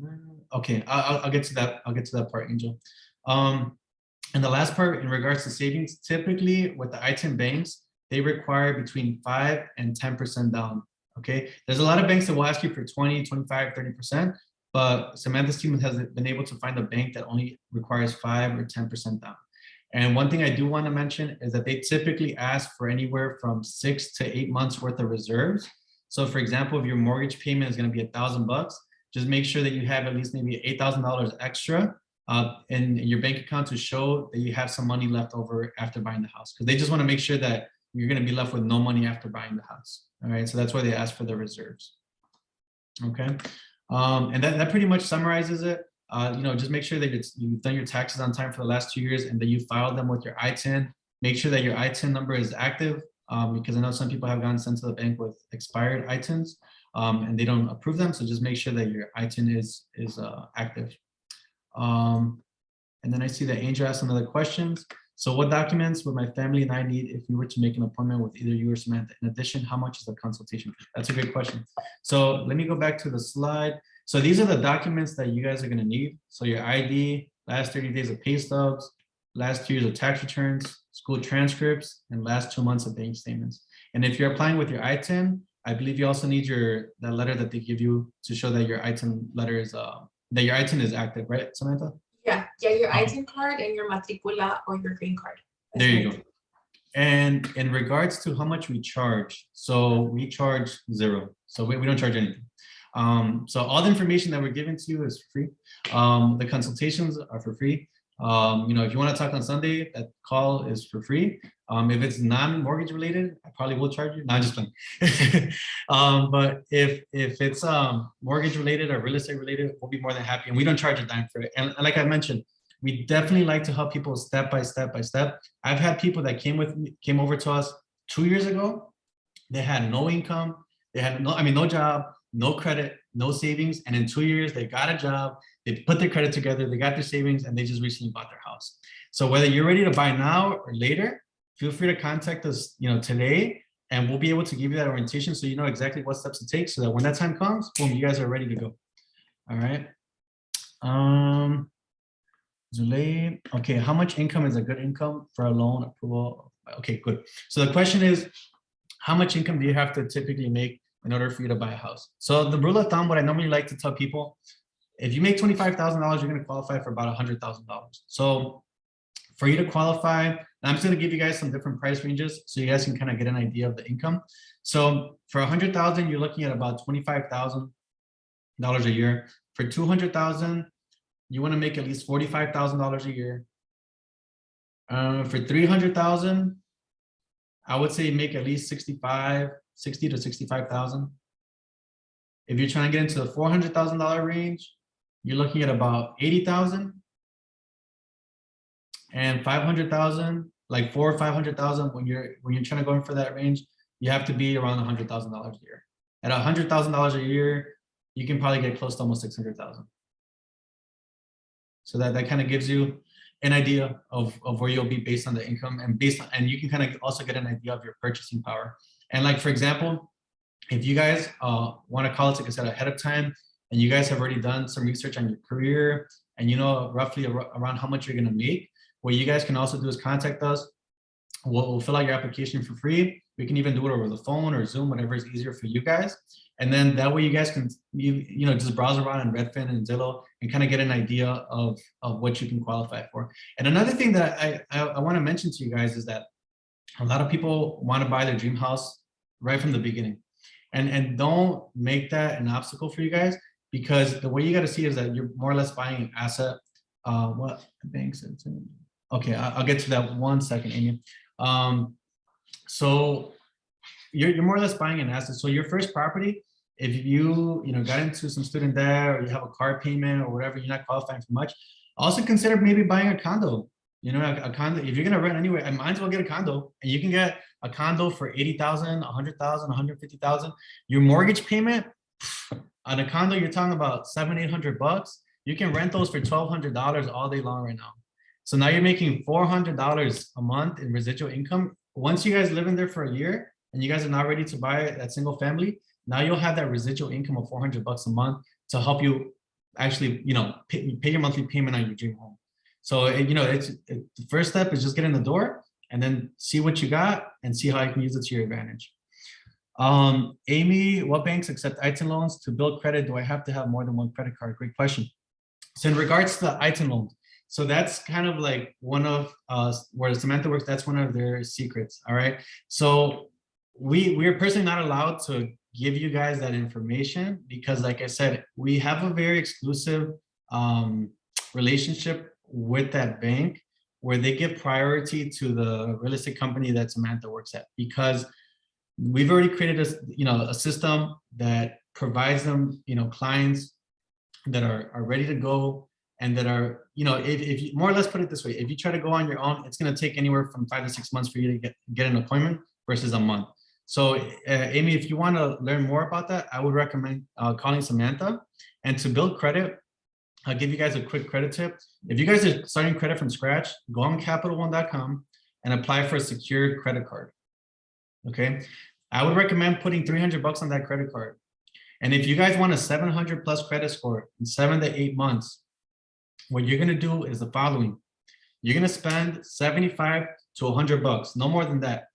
S2: Okay, I'll get to that. I'll get to that part, Angel. And the last part in regards to savings, typically with the ITIN banks, they require between 5 and 10% down. Okay, there's a lot of banks that will ask you for 20, 25, 30%, but Samantha's team has been able to find a bank that only requires 5 or 10% down. And one thing I do want to mention is that they typically ask for anywhere from 6 to 8 months worth of reserves. So for example, if your mortgage payment is going to be $1,000, just make sure that you have at least maybe $8,000 extra in your bank account to show that you have some money left over after buying the house, because they just want to make sure that you're going to be left with no money after buying the house. All right, so that's why they ask for the reserves. Okay, and that pretty much summarizes it. just make sure that you've done your taxes on time for the last 2 years and that you filed them with your ITIN. Make sure that your ITIN number is active, because I know some people have gotten sent to the bank with expired ITINs, and they don't approve them. So just make sure that your ITIN is active. And then I see that Angel asked some other questions. So what documents would my family and I need if we were to make an appointment with either you or Samantha? In addition, how much is the consultation fee? That's a great question. So let me go back to the slide. So these are the documents that you guys are going to need. So your ID, last 30 days of pay stubs, last 2 years of tax returns, school transcripts, and last 2 months of bank statements. And if you're applying with your ITIN, I believe you also need that letter that they give you to show that your ITIN letter is that your ITIN is active, right, Samantha?
S3: Yeah, your ITIN card and your matricula or your green card.
S2: There you go. And in regards to how much we charge, so we charge 0. So we don't charge anything. So all the information that we're giving to you is free. The consultations are for free. If you want to talk on Sunday, that call is for free. If it's non-mortgage related, I probably will charge you. No, I'm just playing. But if it's mortgage related or real estate related, we'll be more than happy. And we don't charge a dime for it. And like I mentioned, we definitely like to help people step by step by step. I've had people that came over to us 2 years ago. They had no income. They had no job, no credit, no savings. And in 2 years, they got a job. They put their credit together, they got their savings, and they just recently bought their house. So whether you're ready to buy now or later, feel free to contact us, today, and we'll be able to give you that orientation so you know exactly what steps to take so that when that time comes, boom, you guys are ready to go. All right. Zulay, okay, how much income is a good income for a loan approval? Okay, good. So the question is, how much income do you have to typically make in order for you to buy a house? So the rule of thumb, what I normally like to tell people, if you make $25,000, you're going to qualify for about $100,000. So for you to qualify, I'm just going to give you guys some different price ranges so you guys can kind of get an idea of the income. So for $100,000, you're looking at about $25,000 a year. For $200,000, you want to make at least $45,000 a year. For $300,000, I would say make at least $60 to $65,000. If you're trying to get into the $400,000 range, you're looking at about 80,000, and 500,000, like 400,000 or 500,000. When you're trying to go in for that range, you have to be around $100,000 a year. At $100,000 a year, you can probably get close to almost 600,000. So that kind of gives you an idea of where you'll be based on the income and and you can kind of also get an idea of your purchasing power. And like, for example, if you guys want to call us, like I said, ahead of time, and you guys have already done some research on your career and you know roughly around how much you're going to make, what you guys can also do is contact us. We'll fill out your application for free. We can even do it over the phone or Zoom, whatever is easier for you guys. And then that way you guys can just browse around on Redfin and Zillow and kind of get an idea of what you can qualify for. And another thing that I want to mention to you guys is that a lot of people want to buy their dream house right from the beginning. And don't make that an obstacle for you guys, because the way you got to see is that you're more or less buying an asset. What banks? Okay, I'll get to that 1 second, Amy. So you're more or less buying an asset. So your first property, if you got into some student debt or you have a car payment or whatever, you're not qualifying for much, also consider maybe buying a condo. A condo, if you're gonna rent anyway, I might as well get a condo, and you can get a condo for 80,000, 100,000, 150,000. Your mortgage payment on a condo, you're talking about $700-800. You can rent those for $1,200 all day long right now. So now you're making $400 a month in residual income. Once you guys live in there for a year and you guys are not ready to buy that single family, now you'll have that residual income of $400 a month to help you actually, pay your monthly payment on your dream home. So, the first step is just get in the door and then see what you got and see how you can use it to your advantage. Amy, what banks accept ITIN loans to build credit? Do I have to have more than one credit card? Great question. So in regards to the ITIN loans, so that's kind of like one of where Samantha works, that's one of their secrets. All right. So we're personally not allowed to give you guys that information because, like I said, we have a very exclusive relationship with that bank where they give priority to the real estate company that Samantha works at, because we've already created a system that provides them, clients that are ready to go, and that are, if you more or less put it this way, if you try to go on your own, it's going to take anywhere from 5 to 6 months for you to get an appointment versus a month. So Amy, if you want to learn more about that, I would recommend calling Samantha. And to build credit, I'll give you guys a quick credit tip. If you guys are starting credit from scratch, go on CapitalOne.com and apply for a secured credit card. Okay, I would recommend putting $300 on that credit card. And if you guys want a 700 plus credit score in 7 to 8 months, what you're going to do is the following. You're going to spend 75 to $100, no more than that.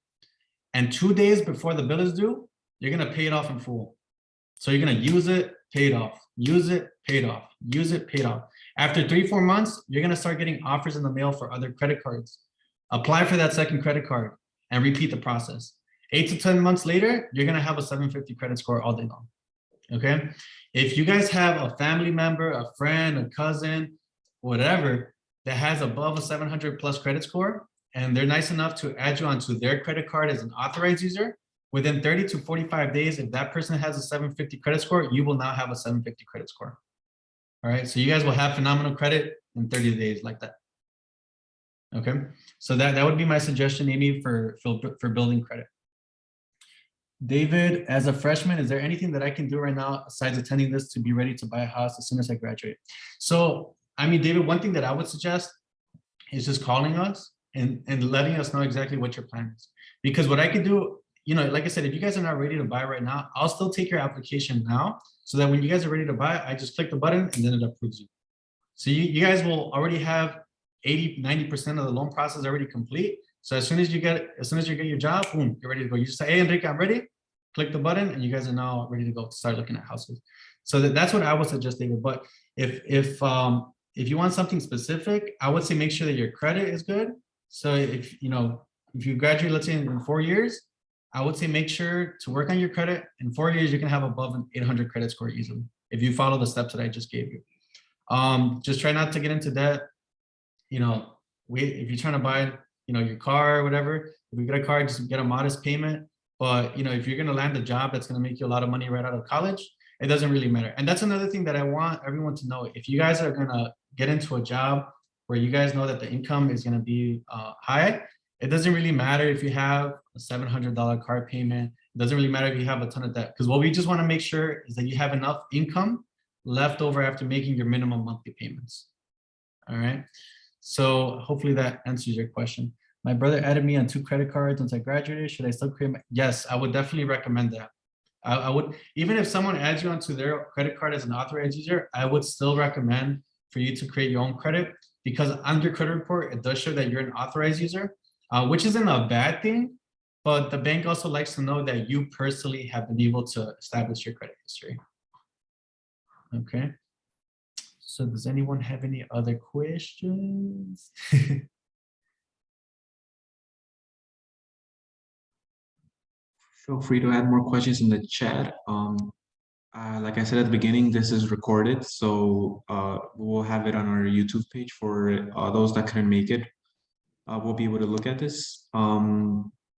S2: And 2 days before the bill is due, you're going to pay it off in full. So you're going to use it, pay it off, use it, pay it off, use it, pay it off. After 3-4 months, you're going to start getting offers in the mail for other credit cards. Apply for that second credit card and repeat the process. 8 to 10 months later, you're going to have a 750 credit score all day long. Okay. If you guys have a family member, a friend, a cousin, whatever, that has above a 700 plus credit score, and they're nice enough to add you onto their credit card as an authorized user, within 30 to 45 days, if that person has a 750 credit score, you will now have a 750 credit score. All right. So you guys will have phenomenal credit in 30 days like that. Okay. So that would be my suggestion, Amy, for building credit. David, as a freshman, is there anything that I can do right now besides attending this to be ready to buy a house as soon as I graduate? So, I mean, David, one thing that I would suggest is just calling us and letting us know exactly what your plan is. Because what I could do, like I said, if you guys are not ready to buy right now, I'll still take your application now so that when you guys are ready to buy, I just click the button and then it approves you. So you guys will already have 80-90% of the loan process already complete. So as soon as you get your job, boom, you're ready to go. You just say, hey, Enrique, I'm ready. Click the button and you guys are now ready to go to start looking at houses. So that's what I would suggest, David. But if you want something specific, I would say make sure that your credit is good. So if you graduate, let's say in 4 years, I would say make sure to work on your credit. In 4 years, you can have above an 800 credit score easily if you follow the steps that I just gave you. Just try not to get into debt. If you're trying to buy, your car or whatever, if you get a car, just get a modest payment. But, if you're going to land a job that's going to make you a lot of money right out of college, it doesn't really matter. And that's another thing that I want everyone to know. If you guys are going to get into a job where you guys know that the income is going to be high, it doesn't really matter if you have a $700 car payment. It doesn't really matter if you have a ton of debt. Because what we just want to make sure is that you have enough income left over after making your minimum monthly payments. All right. So hopefully that answers your question. My brother added me on 2 credit cards once I graduated. Should I still create Yes, I would definitely recommend that. I would, even if someone adds you onto their credit card as an authorized user, I would still recommend for you to create your own credit, because on your credit report, it does show that you're an authorized user, which isn't a bad thing, but the bank also likes to know that you personally have been able to establish your credit history. Okay. So does anyone have any other questions?
S1: Feel free to add more questions in the chat. Like I said at the beginning, this is recorded, so we'll have it on our YouTube page for those that couldn't make it. We'll be able to look at this,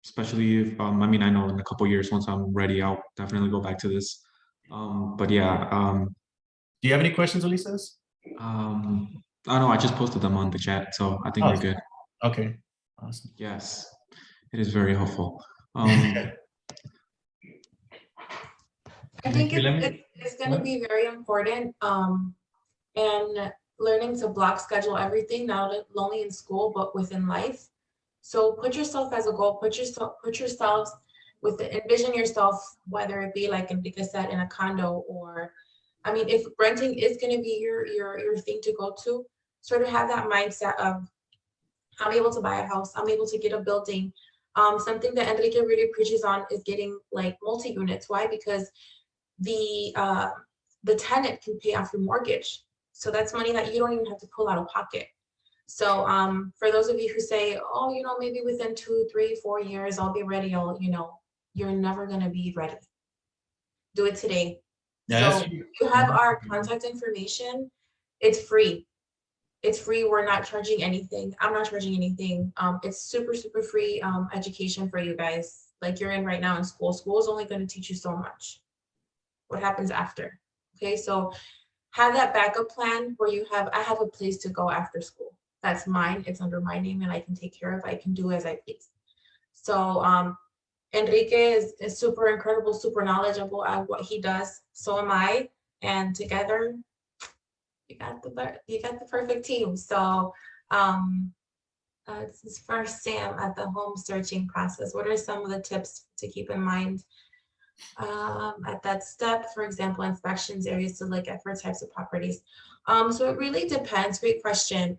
S1: especially if, I know in a couple years, once I'm ready, I'll definitely go back to this. But yeah.
S2: Do you have any questions, Ulises?
S1: Oh no, I just posted them on the chat, so I think we're good.
S2: Okay, awesome.
S1: Yes, it is very helpful.
S3: I think it's going to be very important, and learning to block schedule everything, not only in school, but within life. So put yourself as a goal, put yourselves envision yourself, whether it be like Enrique said, in a condo, or, if renting is going to be your thing to go to, sort of have that mindset of, I'm able to buy a house, I'm able to get a building. Something that Enrique really preaches on is getting like multi-units. Why? Because the tenant can pay off your mortgage. So that's money that you don't even have to pull out of pocket. So for those of you who say, oh, maybe within 2, 3, 4 years, I'll be ready. You're never going to be ready. Do it today. Yeah, so you have our contact information. It's free. It's free. We're not charging anything. I'm not charging anything. It's super, super free education for you guys. Like you're in right now in school. School is only going to teach you so much. What happens after? Okay, so have that backup plan where I have a place to go after school. That's mine. It's under my name and I can take care of. I can do as I please. So Enrique is super incredible, super knowledgeable at what he does. So am I. And together, you got the perfect team. So this is for Sam at the home searching process. What are some of the tips to keep in mind at that step? For example, inspections, areas to look at for types of properties. So it really depends. Great question.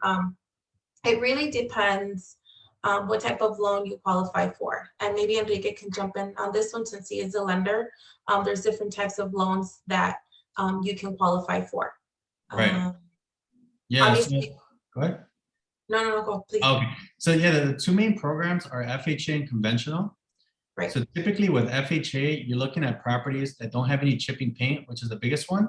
S3: It really depends what type of loan you qualify for. And maybe Enrique can jump in on this one since he is a lender. There's different types of loans that you can qualify for.
S2: Right. Yeah. So, go ahead.
S3: No, go, please.
S2: Okay. So yeah, the two main programs are FHA and conventional.
S3: Right.
S2: So typically with FHA, you're looking at properties that don't have any chipping paint, which is the biggest one,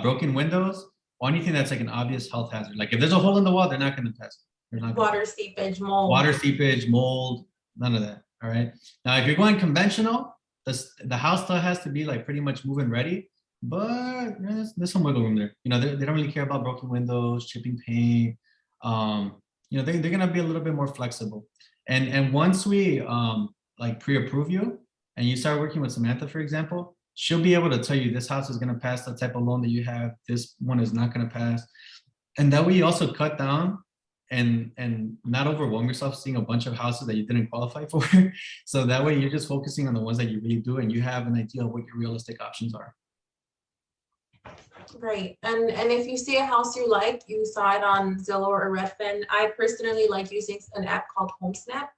S2: broken windows, or anything that's like an obvious health hazard. Like if there's a hole in the wall, they're not going to test.
S3: Water seepage, mold.
S2: Water seepage, mold, none of that. All right. Now, if you're going conventional, the house still has to be like pretty much move-in ready, but there's some wiggle room there. You know, they don't really care about broken windows, chipping paint. You know, they're gonna be a little bit more flexible. And once we like pre-approve you and you start working with Samantha, for example, she'll be able to tell you this house is gonna pass the type of loan that you have. This one is not gonna pass. And that way you also cut down and not overwhelm yourself seeing a bunch of houses that you didn't qualify for. So that way you're just focusing on the ones that you really do and you have an idea of what your realistic options are.
S3: Right. And if you see a house you like, you saw it on Zillow or Redfin. I personally like using an app called HomeSnap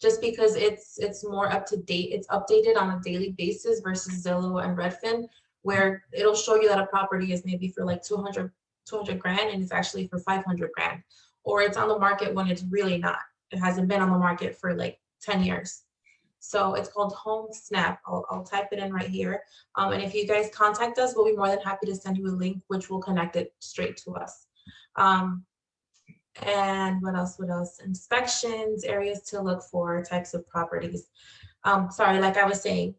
S3: just because it's more up to date. It's updated on a daily basis versus Zillow and Redfin, where it'll show you that a property is maybe for like 200 grand and it's actually for 500 grand, or it's on the market when it's really not. It hasn't been on the market for like 10 years. So it's called HomeSnap. I'll type it in right here. And if you guys contact us, we'll be more than happy to send you a link, which will connect it straight to us. And what else? Inspections, areas to look for, types of properties. Sorry, like I was saying,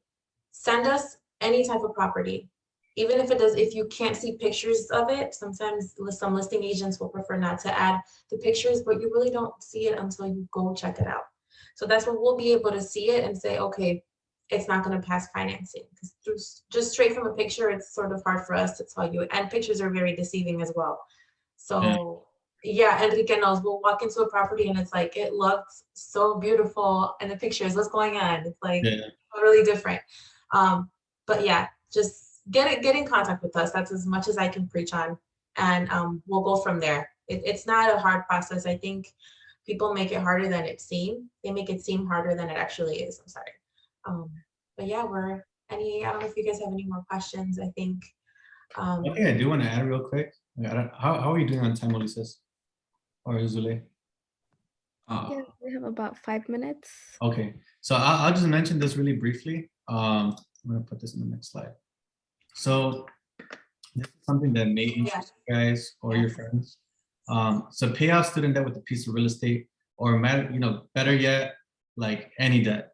S3: send us any type of property. Even if you can't see pictures of it, sometimes some listing agents will prefer not to add the pictures, but you really don't see it until you go check it out. So that's when we'll be able to see it and say, okay, it's not going to pass financing. Because just straight from a picture, it's sort of hard for us to tell you. And pictures are very deceiving as well. So yeah, Enrique knows. We'll walk into a property and it's like, it looks so beautiful. And the pictures, what's going on? It's like totally different. But yeah, just get in contact with us. That's as much as I can preach on. And we'll go from there. It's not a hard process. I think people make it harder than it seems. They make it seem harder than it actually is. I'm sorry. But yeah, I don't know if you guys have any more questions. I think.
S2: One thing I do want to add real quick. How are you doing on time, Ulises? Or Zule?
S4: Yeah, we have about 5 minutes.
S2: Okay, so I'll just mention this really briefly. I'm gonna put this in the next slide. So this is something that may interest you guys or your friends. So pay off student debt with a piece of real estate, or better yet, like any debt.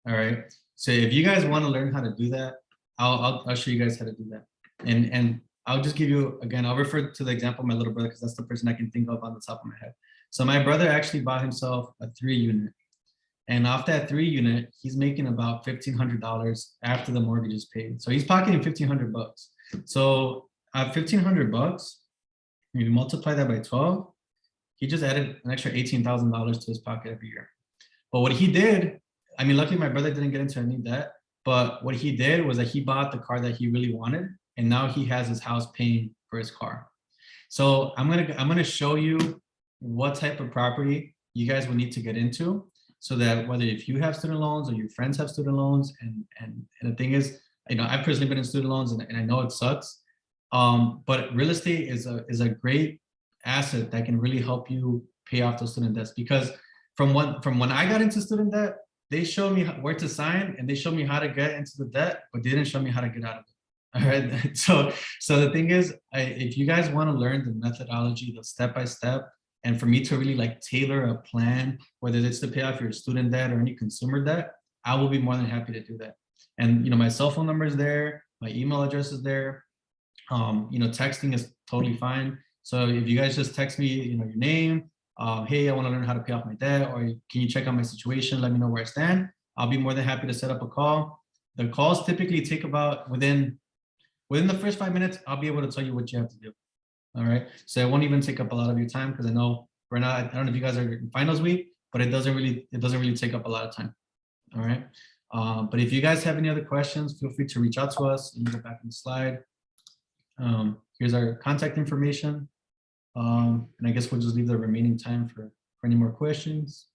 S2: All right. So if you guys want to learn how to do that, I'll show you guys how to do that. And I'll just give you, again, I'll refer to the example of my little brother because that's the person I can think of on the top of my head. So my brother actually bought himself a 3-unit. And off that 3-unit, he's making about $1,500 after the mortgage is paid. So he's pocketing $1,500 bucks. So at $1,500, you multiply that by 12, he just added an extra $18,000 to his pocket every year. But what he did, I mean, luckily my brother didn't get into any debt, but what he did was that he bought the car that he really wanted, and now he has his house paying for his car. So I'm gonna show you what type of property you guys will need to get into, so that whether if you have student loans or your friends have student loans, and the thing is, I've personally been in student loans and I know it sucks. But real estate is a great asset that can really help you pay off those student debts, because from when I got into student debt, they showed me where to sign and they showed me how to get into the debt, but they didn't show me how to get out of it. All right. So the thing is, if you guys want to learn the methodology, the step-by-step, and for me to really like tailor a plan, whether it's to pay off your student debt or any consumer debt, I will be more than happy to do that. And my cell phone number is there, my email address is there. Texting is totally fine. So if you guys just text me, your name, hey, I want to learn how to pay off my debt, or can you check out my situation? Let me know where I stand. I'll be more than happy to set up a call. The calls typically take about within the first 5 minutes, I'll be able to tell you what you have to do. All right. So it won't even take up a lot of your time, because I know we're not, I don't know if you guys are in finals week, but it doesn't really take up a lot of time. All right. But if you guys have any other questions, feel free to reach out to us. And go back in the slide. Here's our contact information. And I guess we'll just leave the remaining time for any more questions.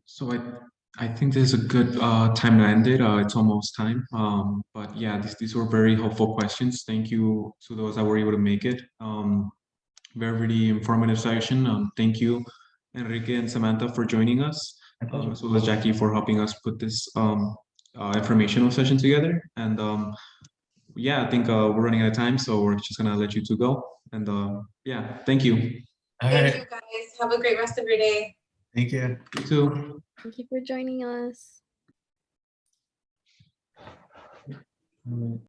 S1: So I think this is a good time to end it. It's almost time. But yeah, these were very helpful questions. Thank you to those that were able to make it. Very informative session. Thank you, Enrique and Samantha, for joining us, as well as Jackie for helping us put this informational session together. And yeah, I think we're running out of time, so we're just gonna let you two go. And yeah, thank you.
S2: All
S3: Thank
S2: right.
S3: you guys. Have a great rest of your day.
S2: Thank you.
S1: You too.
S4: Thank you for joining us.
S2: All right.